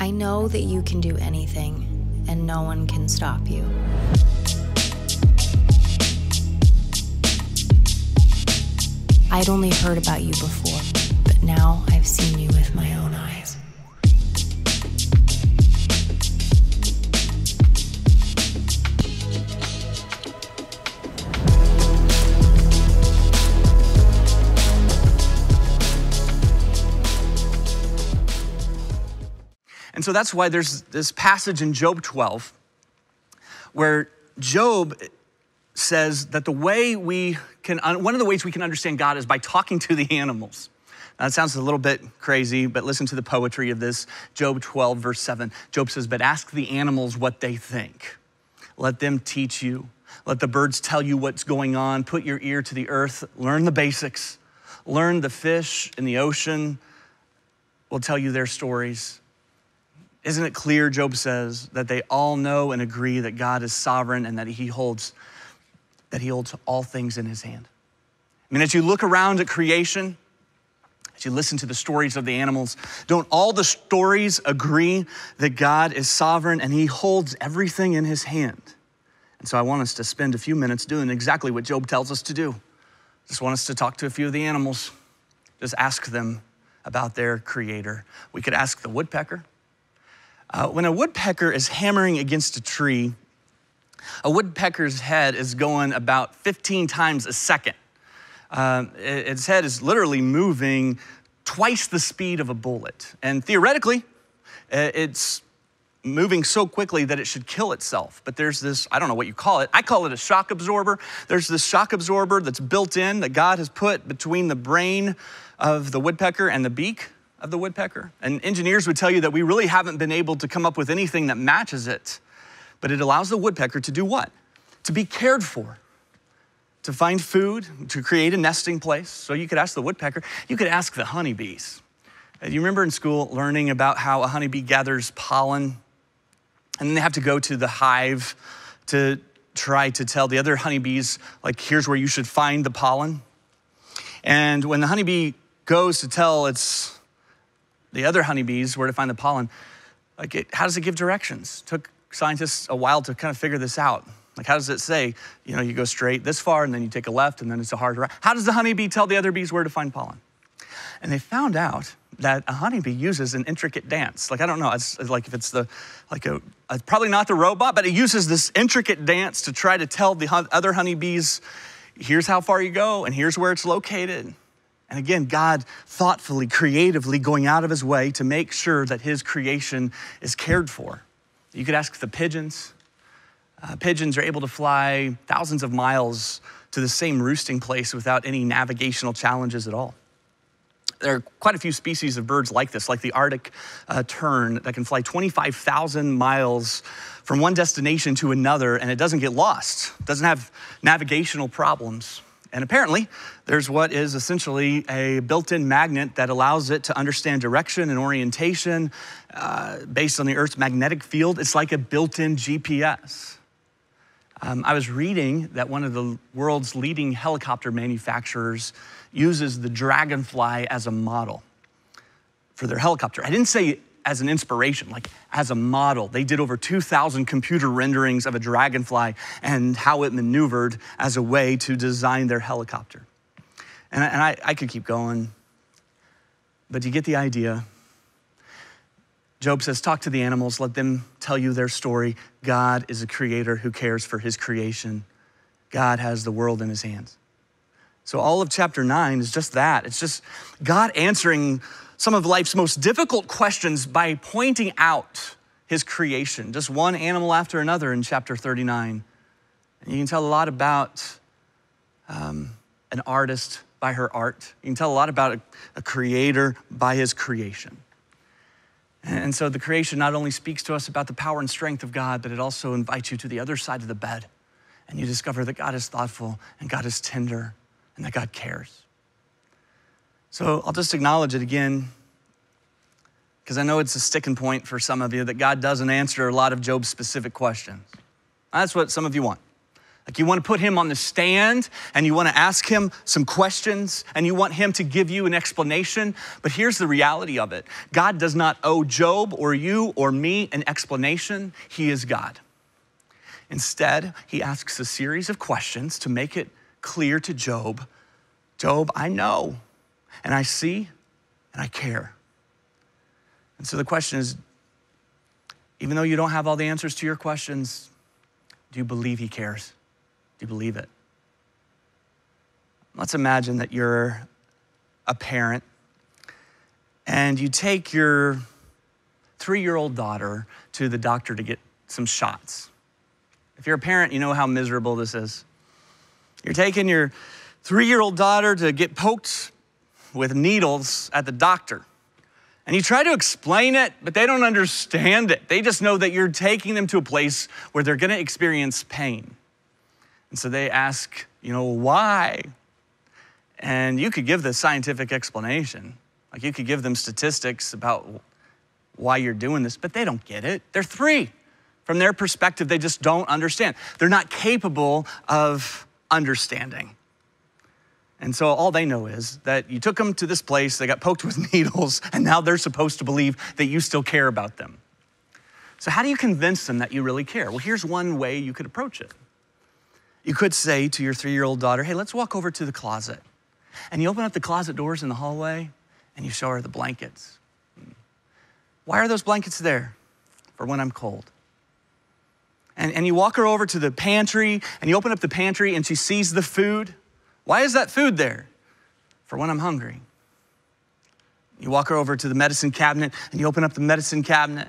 I know that you can do anything, and no one can stop you. I'd only heard about you before, but now I've seen you with my own eyes. And so that's why there's this passage in Job 12 where Job says that one of the ways we can understand God is by talking to the animals. Now, that sounds a little bit crazy, but listen to the poetry of this. Job 12, verse 7. Job says, but ask the animals what they think. Let them teach you. Let the birds tell you what's going on. Put your ear to the earth. Learn the basics. Learn the fish in the ocean will tell you their stories. Isn't it clear, Job says, that they all know and agree that God is sovereign and that he holds all things in his hand? I mean, as you look around at creation, as you listen to the stories of the animals, don't all the stories agree that God is sovereign and he holds everything in his hand? And so I want us to spend a few minutes doing exactly what Job tells us to do. Just want us to talk to a few of the animals. Just ask them about their creator. We could ask the woodpecker. When a woodpecker is hammering against a tree, a woodpecker's head is going about 15 times a second. Its head is literally moving twice the speed of a bullet. And theoretically, it's moving so quickly that it should kill itself. But there's this, I don't know what you call it. I call it a shock absorber. There's this shock absorber that's built in that God has put between the brain of the woodpecker and the beak of the woodpecker. And engineers would tell you that we really haven't been able to come up with anything that matches it. But it allows the woodpecker to do what? To be cared for, to find food, to create a nesting place. So you could ask the woodpecker, you could ask the honeybees. You remember in school learning about how a honeybee gathers pollen, and then they have to go to the hive to try to tell the other honeybees, like, here's where you should find the pollen. And when the honeybee goes to tell the other honeybees where to find the pollen, how does it give directions? It took scientists a while to kind of figure this out. Like, how does it say, you go straight this far and then you take a left and then it's a hard right? How does the honeybee tell the other bees where to find pollen? And they found out that a honeybee uses an intricate dance. Like, I don't know, it's like if it's probably not the robot, but it uses this intricate dance to try to tell the other honeybees, here's how far you go and here's where it's located. And again, God thoughtfully, creatively going out of his way to make sure that his creation is cared for. You could ask the pigeons. Pigeons are able to fly thousands of miles to the same roosting place without any navigational challenges at all. There are quite a few species of birds like this, like the Arctic tern that can fly 25,000 miles from one destination to another, and it doesn't get lost, doesn't have navigational problems. And apparently, there's what is essentially a built-in magnet that allows it to understand direction and orientation based on the Earth's magnetic field. It's like a built-in GPS. I was reading that one of the world's leading helicopter manufacturers uses the dragonfly as a model for their helicopter. I didn't say as an inspiration, like as a model. They did over 2,000 computer renderings of a dragonfly and how it maneuvered as a way to design their helicopter. And I could keep going, but you get the idea. Job says, talk to the animals, let them tell you their story. God is a creator who cares for his creation. God has the world in his hands. So all of chapter 9 is just that. It's just God answering some of life's most difficult questions by pointing out his creation, just one animal after another in chapter 39. And you can tell a lot about an artist by her art. You can tell a lot about a creator by his creation. And so the creation not only speaks to us about the power and strength of God, but it also invites you to the other side of the bed. And you discover that God is thoughtful and God is tender and that God cares. So I'll just acknowledge it again, because I know it's a sticking point for some of you that God doesn't answer a lot of Job's specific questions. That's what some of you want. Like you want to put him on the stand and you want to ask him some questions and you want him to give you an explanation. But here's the reality of it. God does not owe Job or you or me an explanation. He is God. Instead, he asks a series of questions to make it clear to Job, Job, I know and I see and I care. And so the question is, even though you don't have all the answers to your questions, do you believe he cares? Do you believe it? Let's imagine that you're a parent and you take your 3-year-old daughter to the doctor to get some shots. If you're a parent, you know how miserable this is. You're taking your 3-year-old daughter to get poked with needles at the doctor. And you try to explain it, but they don't understand it. They just know that you're taking them to a place where they're gonna experience pain. And so they ask, why? And you could give the scientific explanation. Like you could give them statistics about why you're doing this, but they don't get it. They're 3. From their perspective, they just don't understand. They're not capable of understanding. And so all they know is that you took them to this place, they got poked with needles, and now they're supposed to believe that you still care about them. So how do you convince them that you really care? Well, here's one way you could approach it. You could say to your 3-year-old daughter, hey, let's walk over to the closet. And you open up the closet doors in the hallway and you show her the blankets. Why are those blankets there? For when I'm cold. And you walk her over to the pantry and you open up the pantry and she sees the food. Why is that food there? For when I'm hungry. You walk her over to the medicine cabinet and you open up the medicine cabinet.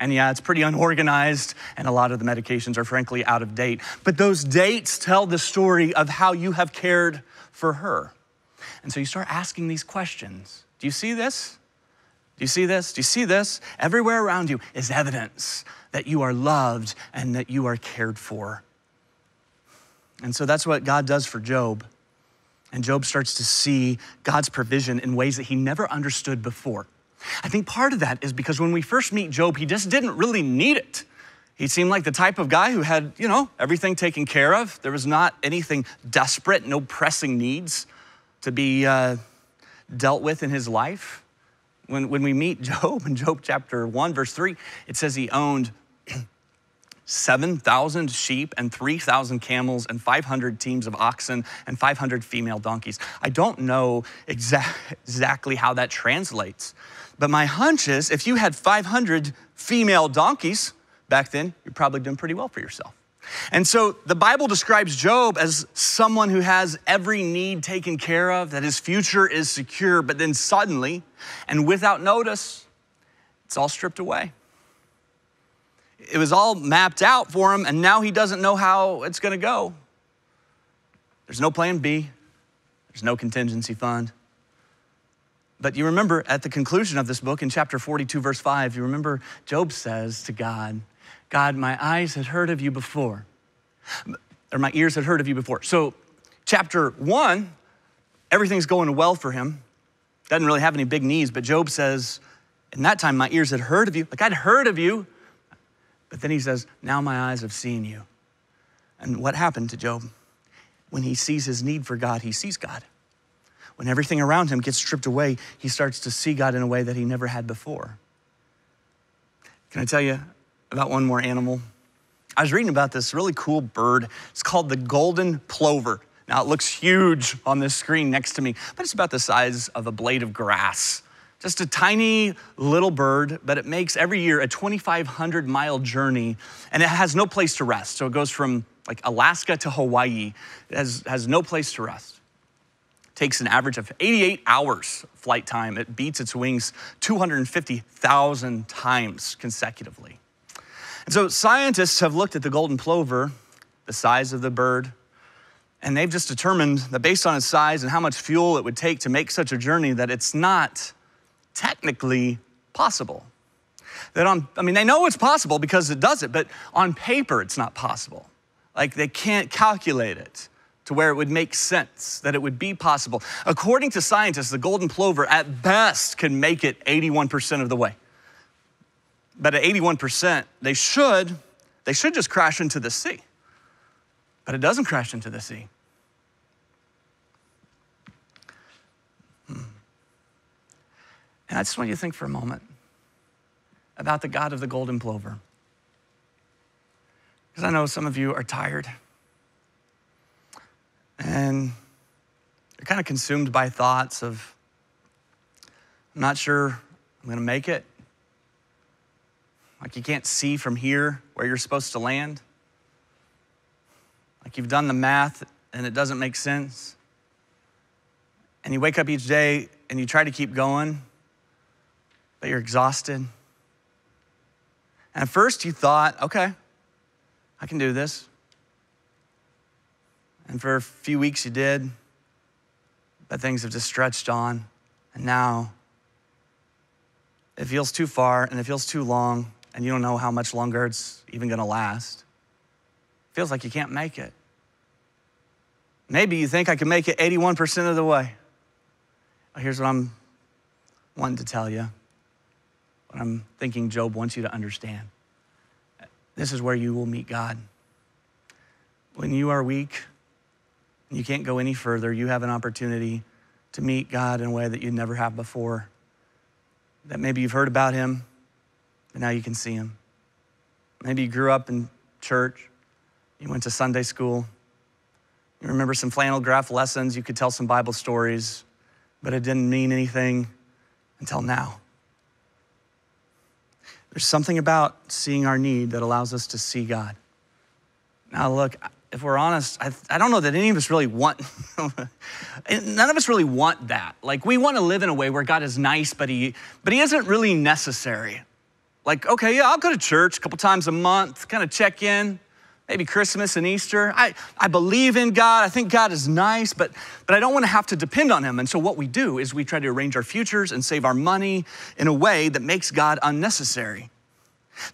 And yeah, it's pretty unorganized and a lot of the medications are frankly out of date. But those dates tell the story of how you have cared for her. And so you start asking these questions. Do you see this? Do you see this? Do you see this? Everywhere around you is evidence that you are loved and that you are cared for. And so that's what God does for Job. And Job starts to see God's provision in ways that he never understood before. I think part of that is because when we first meet Job, he just didn't really need it. He seemed like the type of guy who had, everything taken care of. There was not anything desperate, no pressing needs to be dealt with in his life. When we meet Job in Job chapter 1, verse 3, it says he owned 7,000 sheep and 3,000 camels and 500 teams of oxen and 500 female donkeys. I don't know exactly how that translates, but my hunch is if you had 500 female donkeys back then, you're probably doing pretty well for yourself. And so the Bible describes Job as someone who has every need taken care of, that his future is secure, but then suddenly and without notice, it's all stripped away. It was all mapped out for him, and now he doesn't know how it's gonna go. There's no plan B. There's no contingency fund. But you remember at the conclusion of this book in chapter 42, verse 5, you remember Job says to God, God, my eyes had heard of you before, or my ears had heard of you before. So chapter 1, everything's going well for him. Doesn't really have any big needs, but Job says, in that time my ears had heard of you. Like I'd heard of you. But then he says, now my eyes have seen you. And what happened to Job? When he sees his need for God, he sees God. When everything around him gets stripped away, he starts to see God in a way that he never had before. Can I tell you about one more animal? I was reading about this really cool bird. It's called the golden plover. Now it looks huge on this screen next to me, but it's about the size of a blade of grass. Just a tiny little bird, but it makes every year a 2,500-mile journey, and it has no place to rest. So it goes from like Alaska to Hawaii. It has no place to rest. It takes an average of 88 hours flight time. It beats its wings 250,000 times consecutively. And so scientists have looked at the golden plover, the size of the bird, and they've just determined that based on its size and how much fuel it would take to make such a journey, that it's not technically possible. They know it's possible because it does it, but on paper it's not possible. Like they can't calculate it to where it would make sense, that it would be possible. According to scientists, the golden plover at best can make it 81% of the way. But at 81%, they should just crash into the sea. but it doesn't crash into the sea. And I just want you to think for a moment about the God of the golden plover. Because I know some of you are tired and you're kind of consumed by thoughts of, I'm not sure I'm gonna make it. Like you can't see from here where you're supposed to land. Like you've done the math and it doesn't make sense. And you wake up each day and you try to keep going, but you're exhausted. And at first you thought, okay, I can do this. And for a few weeks you did, but things have just stretched on. And now it feels too far and it feels too long and you don't know how much longer it's even gonna last. It feels like you can't make it. Maybe you think I can make it 81% of the way. Well, here's what I'm wanting to tell you. What I'm thinking Job wants you to understand. This is where you will meet God. When you are weak and you can't go any further, you have an opportunity to meet God in a way that you never have before. That maybe you've heard about him, but now you can see him. Maybe you grew up in church, you went to Sunday school, you remember some flannel graph lessons, you could tell some Bible stories, but it didn't mean anything until now. There's something about seeing our need that allows us to see God. Now look, if we're honest, I don't know that any of us really want, none of us really want that. Like we want to live in a way where God is nice, but he isn't really necessary. Like, okay, yeah, I'll go to church a couple times a month, kind of check in, maybe Christmas and Easter. I believe in God, I think God is nice, but I don't want to have to depend on him. And so what we do is we try to arrange our futures and save our money in a way that makes God unnecessary.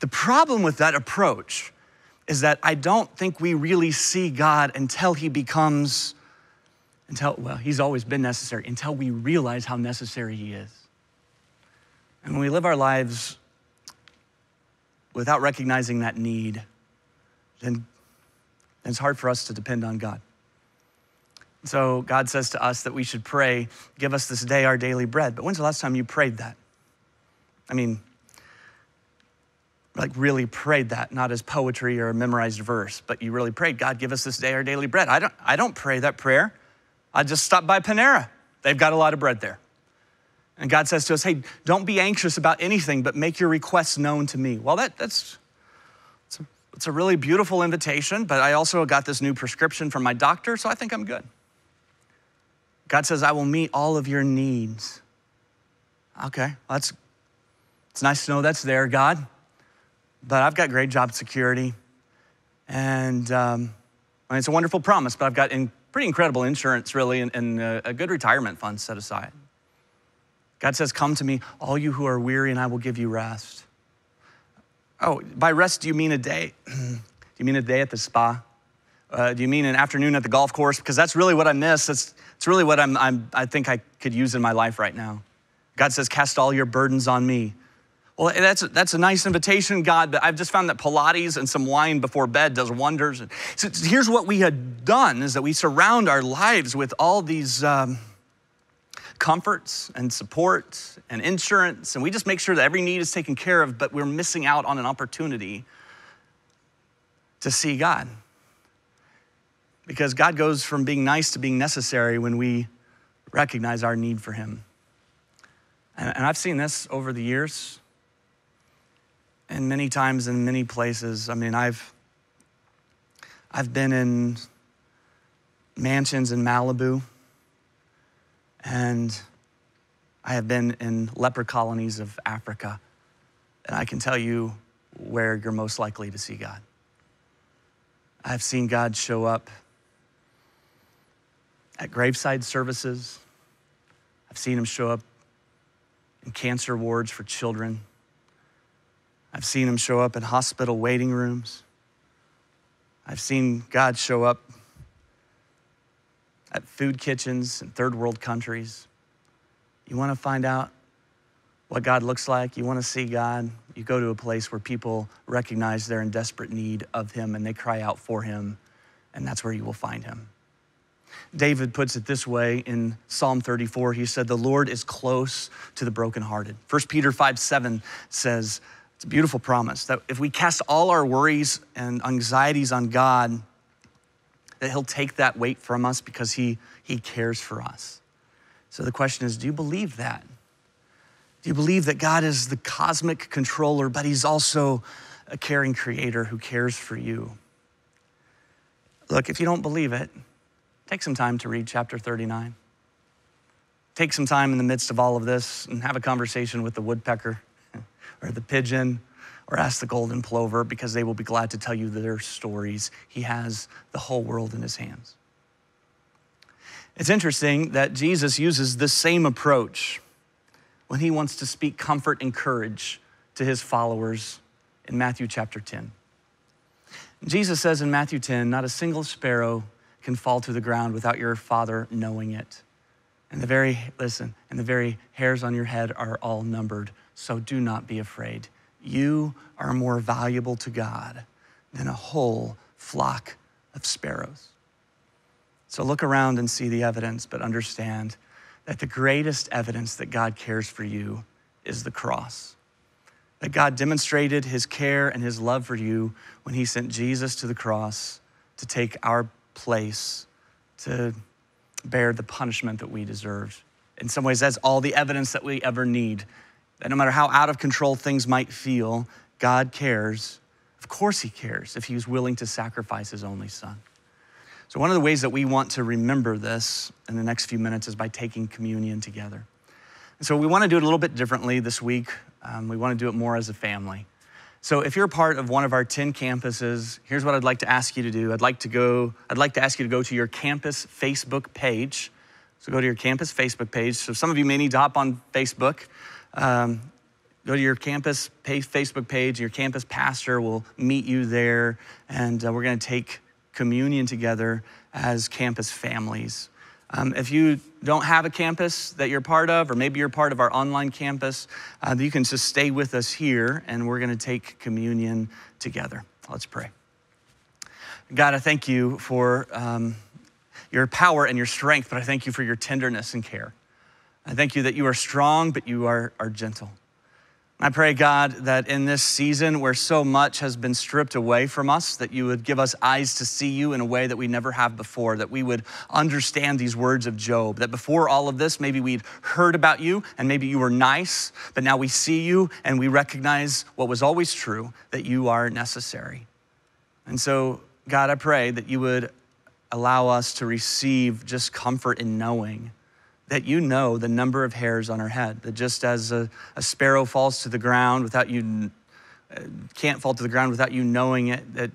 The problem with that approach is that I don't think we really see God until he's always been necessary, until we realize how necessary he is. And when we live our lives without recognizing that need, then it's hard for us to depend on God. So God says to us that we should pray, give us this day our daily bread. But when's the last time you prayed that? I mean, like really prayed that, not as poetry or a memorized verse, but you really prayed, God, give us this day our daily bread. I don't pray that prayer. I just stop by Panera. They've got a lot of bread there. And God says to us, hey, don't be anxious about anything, but make your requests known to me. Well, it's a really beautiful invitation, but I also got this new prescription from my doctor, so I think I'm good. God says, I will meet all of your needs. Okay, it's nice to know that's there, God. But I've got great job security. And it's a wonderful promise, but I've got pretty incredible insurance, really, and a good retirement fund set aside. God says, come to me, all you who are weary, and I will give you rest. Oh, by rest, do you mean a day? Do you mean a day at the spa? Do you mean an afternoon at the golf course? Because that's really what I miss. It's really what I think I could use in my life right now. God says, cast all your burdens on me. Well, that's a nice invitation, God, but I've just found that Pilates and some wine before bed does wonders. So here's what we had done, is that we surround our lives with all these comforts and support and insurance, and we just make sure that every need is taken care of, but we're missing out on an opportunity to see God. Because God goes from being nice to being necessary when we recognize our need for him. And I've seen this over the years, and many times in many places. I mean, I've been in mansions in Malibu, and I have been in leper colonies of Africa, and I can tell you where you're most likely to see God. I've seen God show up at graveside services. I've seen him show up in cancer wards for children. I've seen him show up in hospital waiting rooms. I've seen God show up at food kitchens in third world countries. You want to find out what God looks like? You want to see God? You go to a place where people recognize they're in desperate need of him and they cry out for him, and that's where you will find him. David puts it this way in Psalm 34. He said, the Lord is close to the brokenhearted. 1 Peter 5:7 says, it's a beautiful promise, that if we cast all our worries and anxieties on God, that he'll take that weight from us because he cares for us. So the question is, do you believe that? Do you believe that God is the cosmic controller, but he's also a caring creator who cares for you? Look, if you don't believe it, take some time to read chapter 39. Take some time in the midst of all of this and have a conversation with the woodpecker or the pigeon, or ask the golden plover, because they will be glad to tell you their stories. He has the whole world in his hands. It's interesting that Jesus uses this same approach when he wants to speak comfort and courage to his followers in Matthew chapter 10. Jesus says in Matthew 10, not a single sparrow can fall to the ground without your Father knowing it. And the very hairs on your head are all numbered. So do not be afraid. You are more valuable to God than a whole flock of sparrows. So look around and see the evidence, but understand that the greatest evidence that God cares for you is the cross. That God demonstrated his care and his love for you when he sent Jesus to the cross to take our place, to bear the punishment that we deserved. In some ways, that's all the evidence that we ever need. That no matter how out of control things might feel, God cares. Of course he cares if he was willing to sacrifice his only son. So one of the ways that we want to remember this in the next few minutes is by taking communion together. And so we want to do it a little bit differently this week. We want to do it more as a family. So if you're part of one of our 10 campuses, here's what I'd like to ask you to do. I'd like to ask you to go to your campus Facebook page. So go to your campus Facebook page. So some of you may need to hop on Facebook. Go to your campus Facebook page. Your campus pastor will meet you there, and we're going to take communion together as campus families. If you don't have a campus that you're part of, or maybe you're part of our online campus, you can just stay with us here, and we're going to take communion together. Let's pray. God, I thank you for your power and your strength, but I thank you for your tenderness and care. I thank you that you are strong, but you are gentle. I pray, God, that in this season where so much has been stripped away from us, that you would give us eyes to see you in a way that we never have before, that we would understand these words of Job, that before all of this, maybe we'd heard about you and maybe you were nice, but now we see you and we recognize what was always true, that you are necessary. And so, God, I pray that you would allow us to receive just comfort in knowing that you know the number of hairs on our head, that just as a sparrow falls to the ground without you, can't fall to the ground without you knowing it, that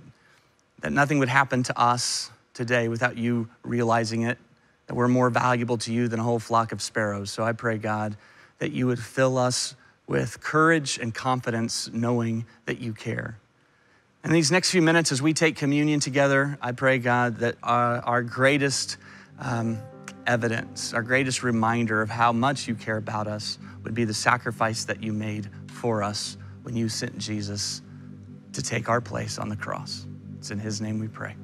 nothing would happen to us today without you realizing it, that we're more valuable to you than a whole flock of sparrows. So I pray, God, that you would fill us with courage and confidence knowing that you care. In these next few minutes as we take communion together, I pray, God, that our greatest evidence, our greatest reminder of how much you care about us would be the sacrifice that you made for us when you sent Jesus to take our place on the cross. It's in his name we pray.